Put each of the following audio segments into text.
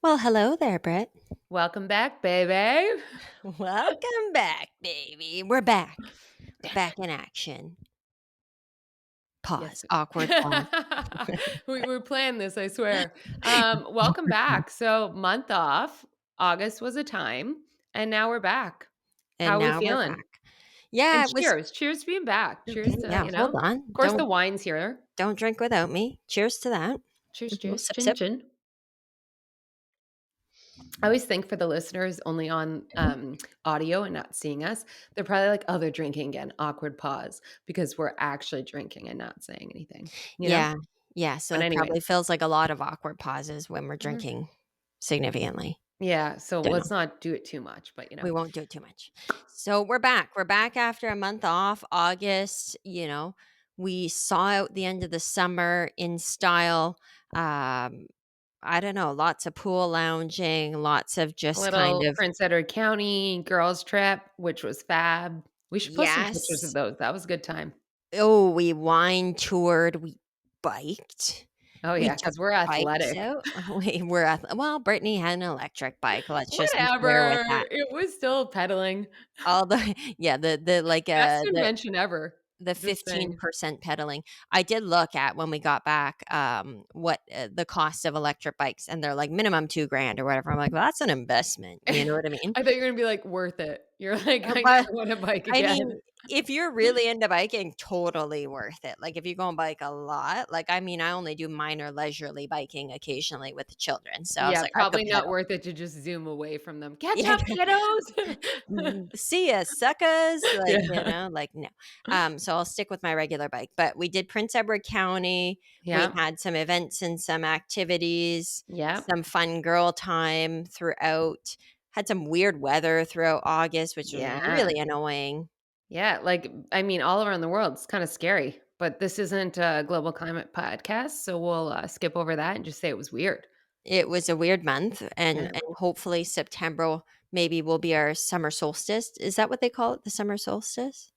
Well, hello there, Britt. Welcome back, baby. Welcome back, baby. We're back. We're back in action. Yes. Pause. Awkward pause. We planned this, I swear. Welcome back. So, month off. August was a time, and now we're back. And How are we now we're feeling? back. Yeah, And it was cheers. Cheers to being back. okay. Cheers to, Yeah, hold of on. course, the wine's here. Don't drink without me. Cheers to that. Cheers, Little cheers. sip Chin sip. chin. I always think for the listeners only on audio and not seeing us, they're probably like, oh, they're drinking again. Awkward pause because we're actually drinking and not saying anything, you know? Yeah. Yeah. So But it anyway. probably feels like a lot of awkward pauses when we're Mhm. drinking significantly. Yeah, so Don't know. let's not do it too much, but, We won't do it too much. So we're back. We're back after a month off. August, we saw out the end of the summer in style. Um, I don't know, lots of pool lounging, lots of a just kind little of Prince Edward County girls trip, which was fab. We should post some pictures of yes. those. That was a good time. Oh, we wine toured, we biked. Oh, We yeah, took because 'cause we're bikes athletic. out. We were well, Brittany had an electric bike. Let's just be clear with Whatever, that. it was still pedaling. All the yeah, the like Best the invention ever. The Just saying. 15% pedaling. I did look at when we got back, what, the cost of electric bikes, and they're like minimum 2 grand or whatever. I'm like, "Well, that's an investment." You know what I mean? I thought you were gonna be like, "Worth it." You're like, "I But never wanna bike I again." mean, if you're really into biking, totally worth it. Like, if you go and bike a lot, like, I mean, I only do minor leisurely biking occasionally with the children, so I was Yeah, like, I could probably not pedal. worth it to just zoom away from them. "Catch Yeah. up, kiddos." See ya, suckers. Like, Yeah. like, no. So I'll stick with my regular bike. But we did Prince Edward County. We Yeah, had some events and some activities, yeah. some fun girl time throughout. Had some weird weather throughout August, which was Yeah. really annoying. Yeah, like, I mean, all around the world, it's kinda scary, but this isn't a global climate podcast, so we'll, skip over that and just say it was weird. It was a weird month, and Yeah. hopefully September maybe will be our summer solstice. Is that what they call it? The summer solstice?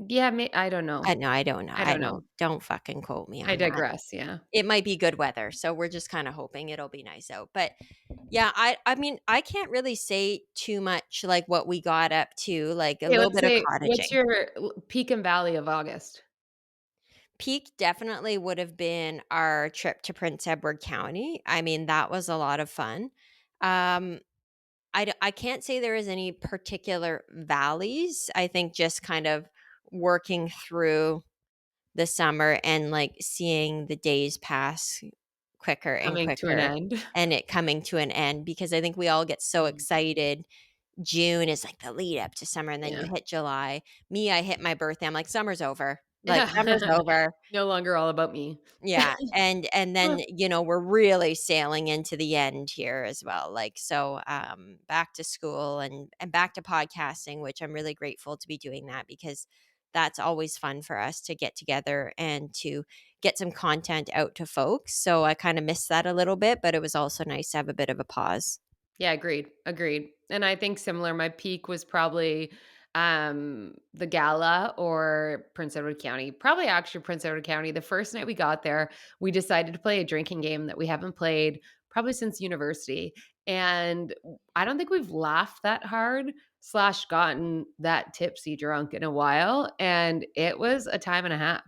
Yeah, I don't know. I don't know. I I don't know. don't fucking quote me I on that. digress, yeah. It might be good weather, so we're just kinda hoping it'll be nice out, but, yeah, I mean, I can't really say too much, like, what we got up to, like, a Okay, little let's bit of say, what's cottaging. your peak and valley of August? Peak definitely would have been our trip to Prince Edward County. I mean, that was a lot of fun. Um, I can't say there is any particular valleys. I think just kind of working through the summer and, like, seeing the days pass quicker and Coming to an quicker end. and it coming to an end because I think we all get so Mm, excited. June is, like, the lead up to summer, and then you yeah. hit July. Me, I hit my birthday, I'm like, "Summer's over." Like, "Summer's over." No longer all about me. Yeah, and then, we're really sailing into the end here as well, like, so, back to school and back to podcasting, which I'm really grateful to be doing that because that's always fun for us to get together and to get some content out to folks, so I kinda missed that a little bit, but it was also nice to have a bit of a pause. Yeah, agreed, agreed. And I think similar, my peak was probably, the gala or Prince Edward County. Probably actually Prince Edward County. The first night we got there, we decided to play a drinking game that we haven't played probably since university, and I don't think we've laughed that hard slash gotten that tipsy drunk in a while, and it was a time and a half.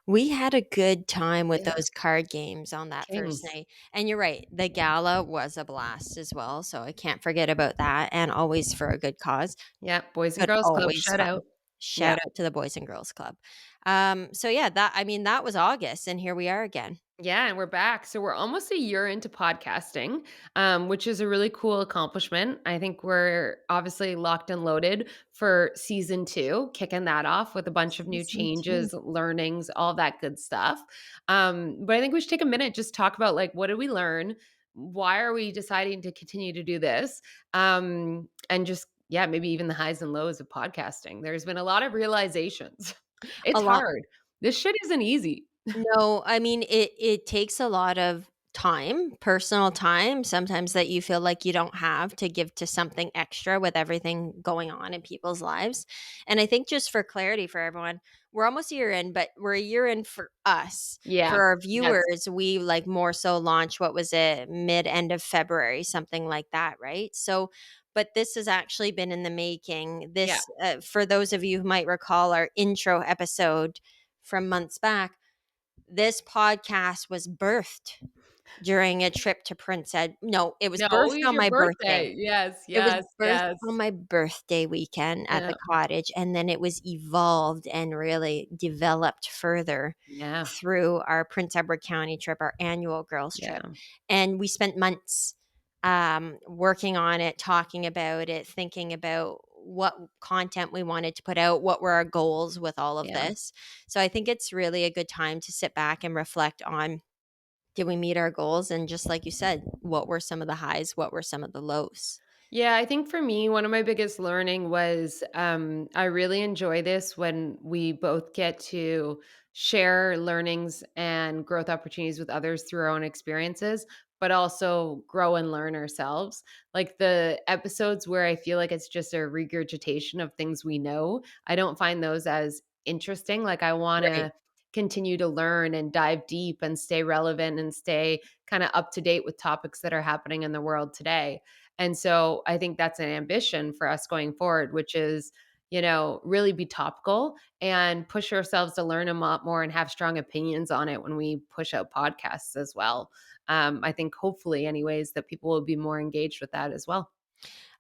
We had a good time with Yeah, those card games on that first kings. night, and you're right, the gala was a blast as well, so I can't forget about that, and always for a good cause, Yeah, Boys and but Girls Club, always shout fun. out. Yeah. Shout out to the Boys and Girls Club. So yeah, that was August, and here we are again. Yeah, and we're back. So we're almost a year into podcasting, which is a really cool accomplishment. I think we're obviously locked and loaded for season two, kicking that off with a bunch of new Season 2. changes, learnings, all that good stuff. But I think we should take a minute just talk about like what did we learn? Why are we deciding to continue to do this? And just yeah, maybe even the highs and lows of podcasting. There's been a lot of realizations. A It's lot hard. This shit isn't easy. No, I mean, it takes a lot of time, personal time, sometimes that you feel like you don't have to give to something extra with everything going on in people's lives. And I think just for clarity for everyone, we're almost a year in, but we're a year in for us. For Yeah. our Yes. viewers, we like more so launched, what was it, mid end of February, something like that, right? So, but this has actually been in the making. Yeah. This, for those of you who might recall our intro episode from months back, this podcast was birthed during a trip to Prince Ed no, it was No, birthed it was on your my birthday. birthday. Yes, It was yes, birthed on yes. my birthday weekend at Yeah. the cottage, and then it was evolved and really developed further Yeah. through our Prince Edward County trip, our annual girls trip, Yeah. and we spent months, working on it, talking about it, thinking about what content we wanted to put out, what were our goals with all of Yeah. this. So I think it's really a good time to sit back and reflect on, did we meet our goals? And just like you said, what were some of the highs? What were some of the lows? Yeah, I think for me, one of my biggest learning was I really enjoy this when we both get to share learnings and growth opportunities with others through our own experiences, but also grow and learn ourselves. Like the episodes where I feel like it's just a regurgitation of things we know, I don't find those as interesting. Like I want Right. to continue to learn and dive deep and stay relevant and stay kind of up to date with topics that are happening in the world today. And so I think that's an ambition for us going forward, which is, really be topical and push ourselves to learn a lot more and have strong opinions on it when we push out podcasts as well. I think hopefully, anyways, that people will be more engaged with that as well.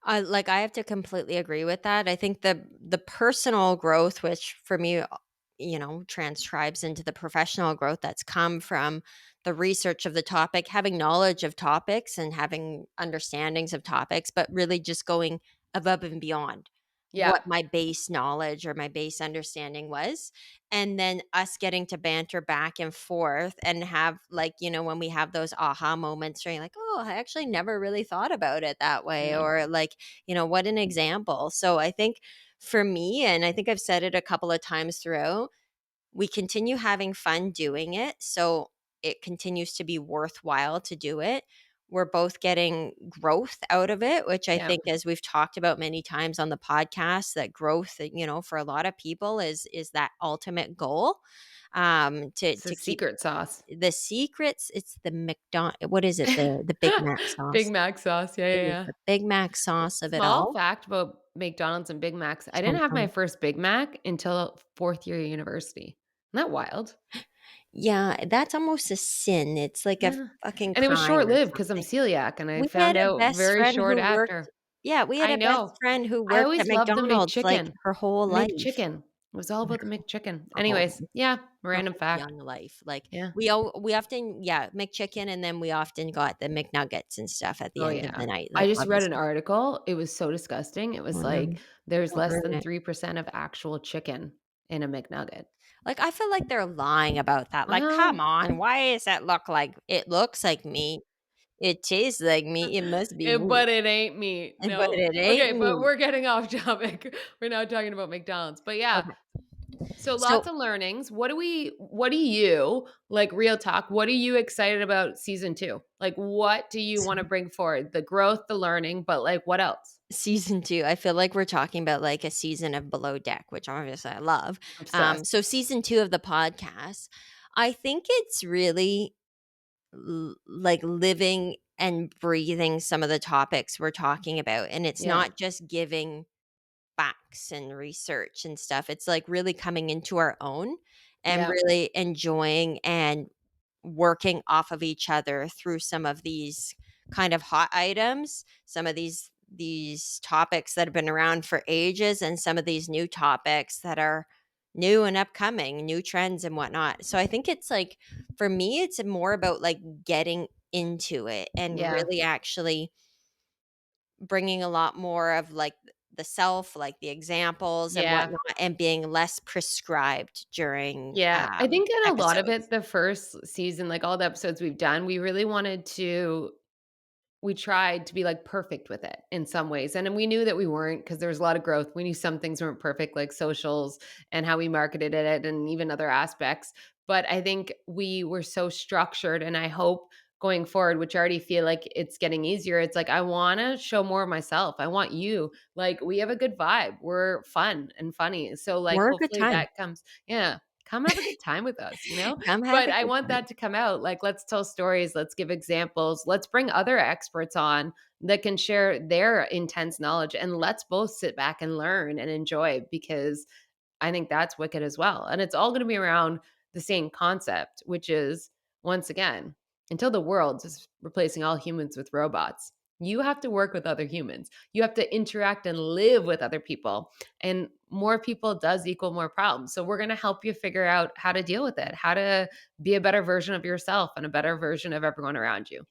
I have to completely agree with that. I think the personal growth, which for me, transcribes into the professional growth that's come from the research of the topic, having knowledge of topics and having understandings of topics, but really just going above and beyond Yeah. what my base knowledge or my base understanding was. And then us getting to banter back and forth and have, like, when we have those aha moments where you're like, oh, I actually never really thought about it that way. Yeah. Or like, what an example. So I think for me, and I think I've said it a couple of times throughout, we continue having fun doing it, so it continues to be worthwhile to do it. We're both getting growth out of it, which I Yeah. think, as we've talked about many times on the podcast, that growth, for a lot of people is that ultimate goal. It's a To keep secret sauce. the secrets, it's the what is it? The Big Mac Big sauce. Mac sauce. Yeah, It yeah, is yeah. the Big Mac sauce of it Small all. fact about McDonald's and Big Macs. I didn't Dun, have my dun. first Big Mac until fourth year of university. Isn't that wild? Yeah, that's almost a sin. It's like a Yeah, fucking and it was crime or short-lived because 'cause I'm something. celiac, and I We had found a out best very friend short who worked after. Yeah, we had I a best know. friend who I worked at always loved the McDonald's, like, McChicken. her whole life. McChicken. It was all about the McChicken. Her whole Anyways, yeah, her random whole fact. young life. Like, Yeah. we often, yeah, McChicken, and then we often got the McNuggets and stuff at the Oh, end of yeah. the night, I like, just read an obviously. article. It was so disgusting. It was like, Mhm. there's Don't less ruin than it. 3% of actual chicken in a McNugget. Like, I feel like they're lying about that. Like, come Well, on, why does that look like it looks like meat, it tastes like meat, it must be meat, but it ain't meat. but No. it ain't Okay, but meat. we're getting off topic. We're now talking about McDonald's. But yeah, Okay. so lots So of learnings. What do you like real talk? What are you excited about season 2? Like what do you want to bring forward? The growth, the learning, but like what else? Season 2, I feel like we're talking about, like, a season of Below Deck, which obviously I love. Obsessed. So season 2 of the podcast, I think it's really like living and breathing some of the topics we're talking about, and it's Yeah. not just giving facts and research and stuff. It's like really coming into our own and Yeah. really enjoying and working off of each other through some of these kind of hot items, some of these topics that have been around for ages, and some of these new topics that are new and upcoming, new trends and whatnot. So I think it's like, for me, it's more about like getting into it and Yeah. really actually bringing a lot more of like the self, like the examples and Yeah. whatnot, and being less prescribed during Yeah, I think in a lot of episodes. it, the first season, like all the episodes we've done, we tried to be like perfect with it in some ways. And then we knew that we weren't because there was a lot of growth. We knew some things weren't perfect, like socials and how we marketed it and even other aspects. But I think we were so structured. And I hope going forward, which I already feel like it's getting easier. It's like I want to show more of myself. I want you, like, we have a good vibe. We're fun and funny. So like We're a good hopefully time. that comes, yeah, come have a good time with us, you know? Come have But a I good want time. that to come out. Like, let's tell stories, let's give examples, let's bring other experts on that can share their intense knowledge, and let's both sit back and learn and enjoy, because I think that's wicked as well. And it's all going to be around the same concept, which is, once again, until the world is replacing all humans with robots, you have to work with other humans. You have to interact and live with other people. And more people does equal more problems. So we're going to help you figure out how to deal with it, how to be a better version of yourself and a better version of everyone around you.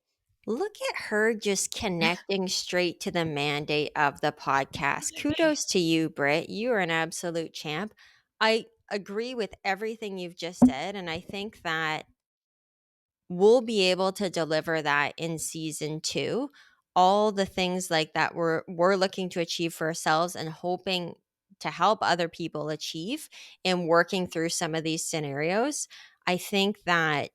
Look at her just connecting straight to the mandate of the podcast. Kudos to you, Britt. You are an absolute champ. I agree with everything you've just said, and I think that we'll be able to deliver that in season 2. All the things like that we're looking to achieve for ourselves and hoping to help other people achieve in working through some of these scenarios. I think that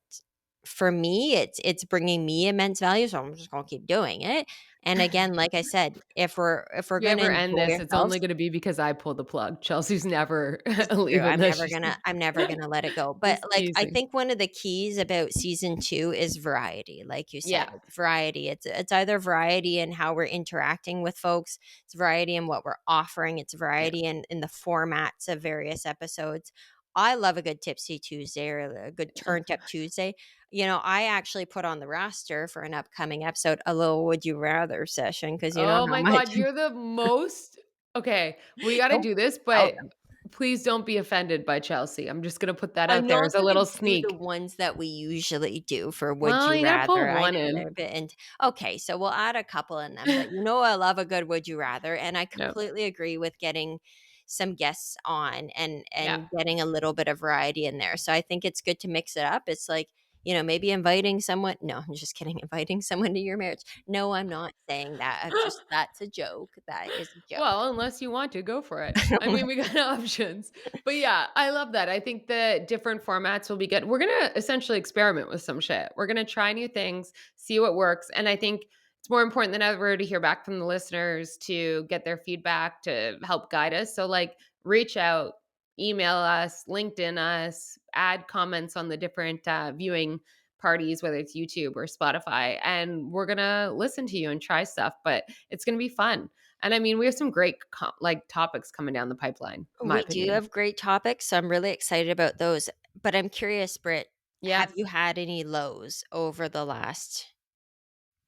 for me, it's bringing me immense value, so I'm just gonna keep doing it. And again, like I said, if we're You gonna ever end enjoy this, it's only ourselves, going to be because I pulled the plug. Chelsea's never it's true. leaving this. She's I'm never gonna let it go. But, just like, I teasing. think one of the keys about season 2 is variety, like you said. Yeah. It's variety. It's either variety in how we're interacting with folks, it's variety in what we're offering, it's Yeah. variety in the formats of various episodes. I love a good Tipsy Tuesday or a good Turned Up Tuesday. I actually put on the roster for an upcoming episode a little would you rather session because you know Oh how my much god, you're the most okay, we gotta Don't do this, tell but them. please don't be offended by Chelsea. I'm just gonna put that I'm out there not as a gonna little do the sneak. ones that we usually do for Would Well, You you gotta Rather. put I one know in. they're a bit okay, so we'll add a couple in them, but I love a good Would You Rather, and I No. completely agree with getting some guests on and Yeah. getting a little bit of variety in there. So I think it's good to mix it up. It's like, maybe inviting someone no, I'm just kidding, inviting someone to your marriage. No, I'm not saying that. I'm just that's a joke. That is a joke. Well, unless you want to, go for it. I I don't mean, we got options. But yeah, I love that. I think the different formats will be good. We're gonna essentially experiment with some shit. We're gonna try new things, see what works. And I think it's more important than ever to hear back from the listeners, to get their feedback, to help guide us. So like reach out, email us, LinkedIn us, add comments on the different viewing parties, whether it's YouTube or Spotify. And we're gonna listen to you and try stuff, but it's gonna be fun. And I mean, we have some great like topics coming down the pipeline, in my We do opinion. have great topics, so I'm really excited about those. But I'm curious, Britt, Yeah. have you had any lows over the last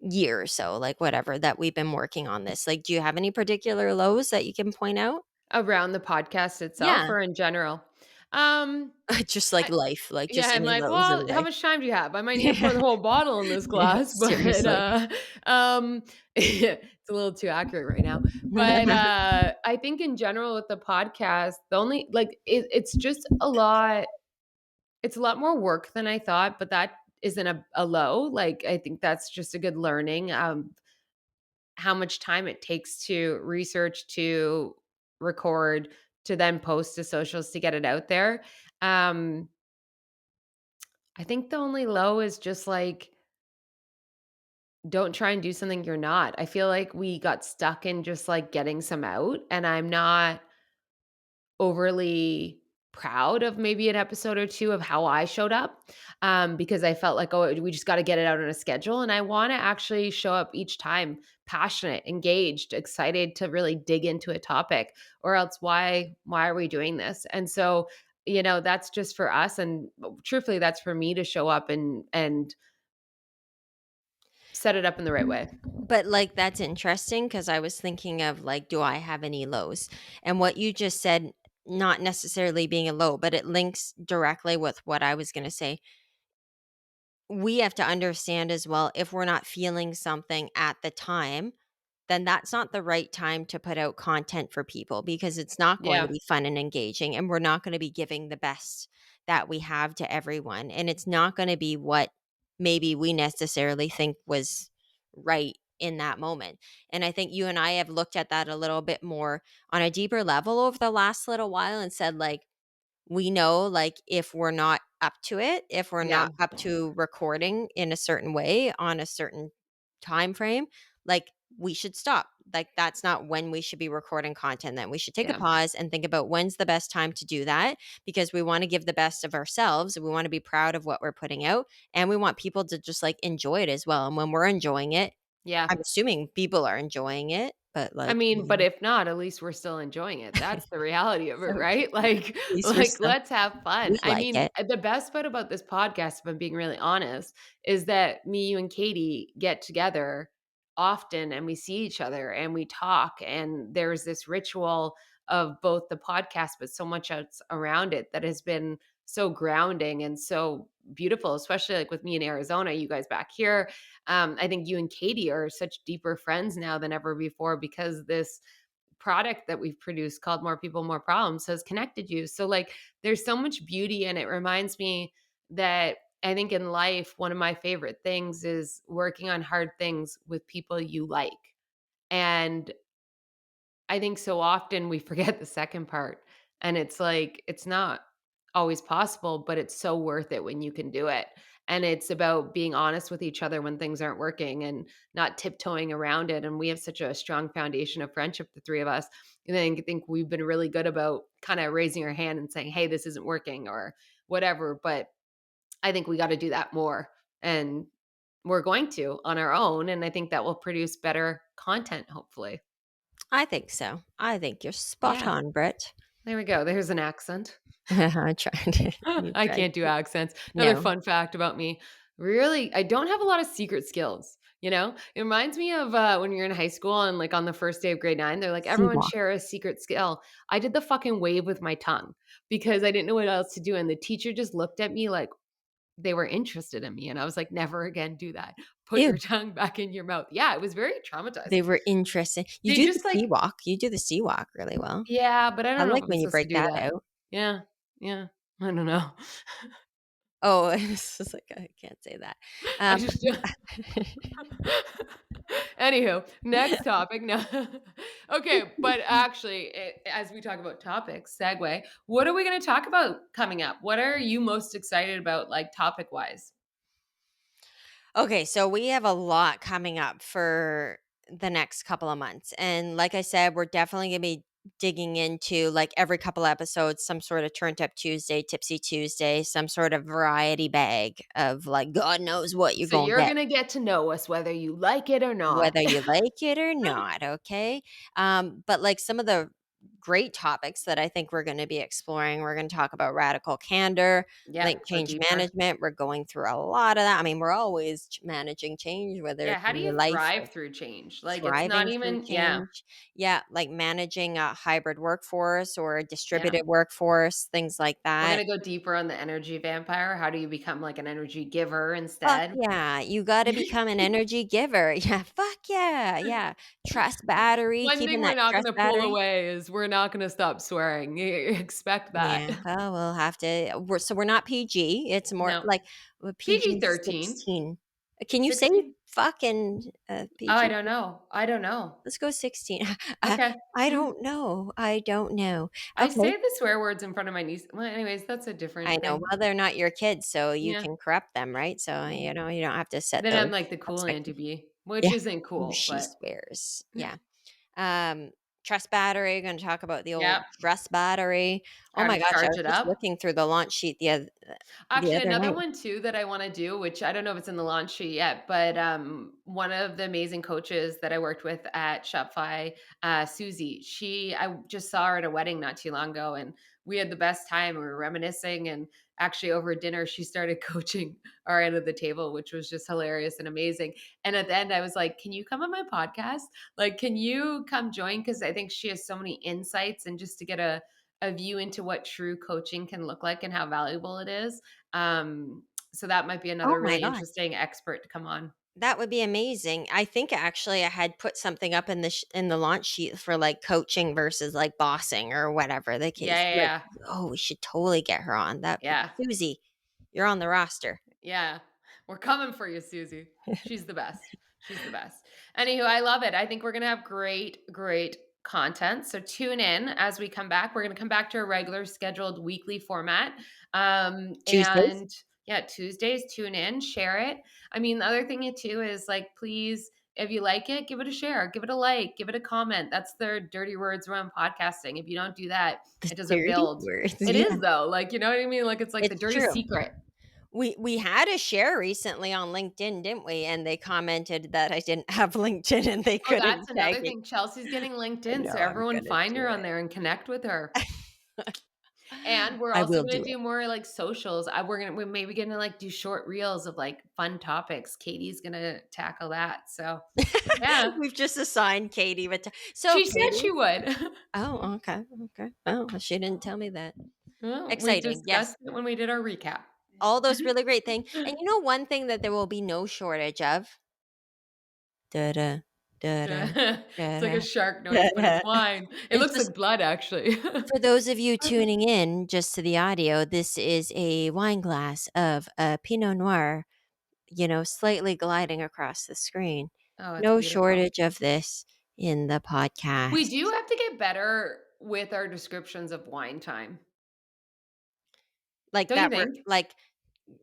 year or so, like whatever that we've been working on this? Like, do you have any particular lows that you can point out? Around the podcast itself Yeah. or in general? Um, Just like I life, like yeah, just I'm any like, lows of "Well, how life. much time do you have? I might need to pour the whole bottle in this Yeah, glass," but, seriously. it's a little too accurate right now. But, I think in general with the podcast, the only like, it's just a lot, it's a lot more work than I thought, but that isn't a low. Like, I think that's just a good learning, how much time it takes to research, to record, to then post to socials to get it out there. Um, I think the only low is just like, don't try and do something you're not. I feel like we got stuck in just like getting some out, and I'm not overly proud of maybe an episode or 2 of how I showed up, because I felt like, "Oh, we just gotta get it out on a schedule," and I wanna actually show up each time passionate, engaged, excited to really dig into a topic, or else why are we doing this? And so, that's just for us, and truthfully, that's for me to show up and set it up in the right way. But, like, that's interesting because I was thinking of, like, do I have any lows? And what you just said, not necessarily being a low, but it links directly with what I was gonna say. We have to understand as well, if we're not feeling something at the time, then that's not the right time to put out content for people because it's not going to Yeah. be fun and engaging, and we're not gonna be giving the best that we have to everyone, and it's not gonna be what maybe we necessarily think was right in that moment. And I think you and I have looked at that a little bit more on a deeper level over the last little while and said, like, we know, like, if we're not up to it, if we're Yeah, not up to recording in a certain way on a certain time frame, like, we should stop. Like, that's not when we should be recording content then. We should take a yeah, pause and think about when's the best time to do that, because we wanna give the best of ourselves, we wanna be proud of what we're putting out, and we want people to just, like, enjoy it as well, and when we're enjoying it, yeah. I'm assuming people are enjoying it, but, I like, mean, but if not, at least we're still enjoying it. That's the reality of it, right? Like at least we're like, still let's have fun. we I like mean, it. the best part about this podcast, if I'm being really honest, is that me, you, and Katie get together often and we see each other and we talk, and there's this ritual of both the podcast, but so much else around it that has been so grounding and so beautiful, especially like with me in Arizona, you guys back here. I think you and Katie are such deeper friends now than ever before because this product that we've produced called More People, More Problems has connected you. So, like, there's so much beauty, and it reminds me that I think in life, one of my favorite things is working on hard things with people you like. And I think so often we forget the second part, and it's like, it's not always possible, but it's so worth it when you can do it. And it's about being honest with each other when things aren't working and not tiptoeing around it. And we have such a strong foundation of friendship, the three of us. And I think we've been really good about kind of raising our hand and saying, hey, this isn't working or whatever. But I think we got to do that more. And we're going to on our own. And I think that will produce better content, hopefully. I think so. I think you're spot Yeah. on, Britt. There we go. There's an accent. I tried. You I tried can't do to. accents. Another No. fun fact about me, really, I don't have a lot of secret skills, you know? It reminds me of, when you're in high school and, like, on the first day of grade 9, they're like, "Everyone Seawalk. share a secret skill." I did the fucking wave with my tongue because I didn't know what else to do, and the teacher just looked at me like they were interested in me, and I was like, "Never again do that. Put your Ew. tongue back in your mouth." Yeah, it was very They traumatizing. were interested. You They do the just, like Seawalk. You do the Seawalk really well. yeah, but I I don't know if like I'm when you supposed to break do that that. out. Yeah, yeah, I don't know. Oh, it's just like, I can't say that. I Um, just Anywho, next topic. No. Okay, but actually, as we talk about topics, segue, what are we gonna talk about coming up? What are you most excited about, like, topic-wise? okay, so we have a lot coming up for the next couple of months. And like I said, we're definitely going to be digging into, like, every couple episodes, some sort of turned up Tuesday, tipsy Tuesday, some sort of variety bag of, like, God knows what you're So going to you're get. gonna get to know us whether you like it or not. Whether you like it or not, okay? But, like, some of the great topics that I think we're gonna be exploring, we're gonna talk about radical candor, link Yep, go change deeper. management, we're going through a lot of that. I mean, we're always managing change, whether Yeah, it's how do in your you life or thrive through change? Like, it's not thriving through even yeah, change. Yeah, like managing a hybrid workforce or a yeah. distributed workforce, things like We're that. gonna go deeper on the energy vampire. How do you become, like, an energy giver Fuck instead? yeah, you gotta become an energy giver. Yeah, fuck yeah, yeah. Trust battery, One keeping thing we're that not trust gonna pull battery. away is we're not gonna stop swearing. Expect that. Yeah, well, we'll have to we're not PG, it's more No. like, PG PG-13? 16. Can you say 16? fucking, Oh, I PG? don't know. I don't know. Let's go 16. Okay. I don't know, I don't know. I Okay, say the swear words in front of my niece well, anyways, that's a I different know, thing. well, they're not your kids, so you Yeah. can corrupt them, right? So, Mm. you don't have to set Then I'm those like the cool Auntie expectations. B, which Yeah. isn't Ooh, cool, she but swears. Yeah. Um, trust battery, gonna talk about the old yep. trust battery. Oh How to my gosh, I charge was it just up. looking through the launch sheet the Actually, other another night. one too that I wanna do, which I don't know if it's in the launch sheet yet, but, one of the amazing coaches that I worked with at Shopify, Susie, I just saw her at a wedding not too long ago, and we had the best time. We were reminiscing, and actually over dinner, she started coaching our end of the table, which was just hilarious and amazing. And at the end, I was like, "Can you come on my podcast? Like, can you come join?" Because I think she has so many insights and just to get a view into what true coaching can look like and how valuable it is. So that might be Oh another my really god. interesting expert to come on. That would be amazing. I think actually I had put something up in in the launch sheet for, like, coaching versus, like, bossing or whatever the Yeah, case. yeah, Like, yeah. oh, we should totally get her on. That Yeah. Susie, you're on the roster. Yeah. We're coming for you, Susie. She's the best. She's the best. Anywho, I love it. I think we're gonna have great, great content. So tune in as we come back. We're going to come back to a regular scheduled weekly format. Tuesdays? And yeah, Tuesdays, tune in, share it. I mean, the other thing too is like, please, if you like it, give it a share, give it a like, give it a comment. That's the dirty words around podcasting. If you don't do that, The it doesn't dirty build. words, It yeah, is though. Like, you know what I mean? Like, it's like the it's dirty true. secret. We had a share recently on LinkedIn, didn't we? And they commented that I didn't have LinkedIn and they Oh, that's couldn't tag another me. thing. Chelsea's getting I LinkedIn, know, so I'm everyone gonna find do her on it. there and connect with her. And we're I also will gonna do it. do more, like, socials. We're maybe gonna, like, do short reels of, like, fun topics. Katie's gonna tackle that, so, yeah. We've just assigned Katie, but so She said she Katie. would. Oh, okay, okay. Oh, well, she didn't tell me that. Well, we Exciting, yes. discussed it when we did our recap. All those really great things. And you know one thing that there will be no shortage of? Da-da, da-da, It's like a da-da, shark noise, but it's da-da. wine. It It's looks just like blood, actually. for those of you tuning in just to the audio, this is a wine glass of a Pinot Noir, slightly gliding across the screen. Oh, it's No beautiful. shortage of this in the We podcast. do have to get better with our descriptions of wine time. Like Don't you that we're think? like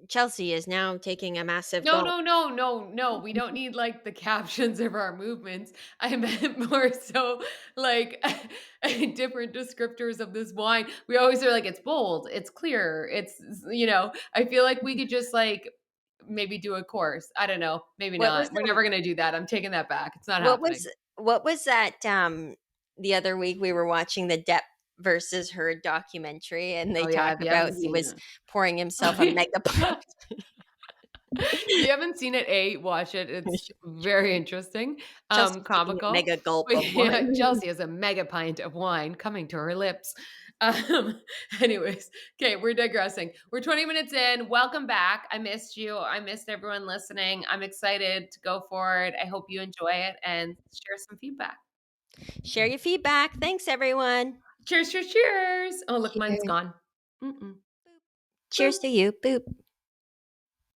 Chelsea is now taking a massive No, gulp. no, no, no, no, we don't need, like, the captions of our movements. I meant more so, like, different descriptors of this wine. We always are like, "It's bold, it's clear, I feel like we could just, like, maybe do a course. I don't know, maybe What was not. We're the never gonna do that. I'm taking that back. It's not what was happening. what was that, the other week we were watching the Depp versus Her documentary, and they Oh, yeah, talk if you about haven't he seen was it. pouring himself a mega pint. If you haven't seen it, A, watch it. It's very interesting, Chelsea's taking a comical. mega gulp But of yeah, wine. Chelsea has a mega pint of wine coming to her lips. Um, anyways, okay, we're digressing. We're 20 minutes in. Welcome back. I missed you. I missed everyone listening. I'm excited to go for it. I hope you enjoy it and share some feedback. Share your feedback. Thanks, everyone. Cheers, cheers, cheers. Oh, look, mine's Cheers. gone. Mm-mm. Cheers Boop. to you. Boop.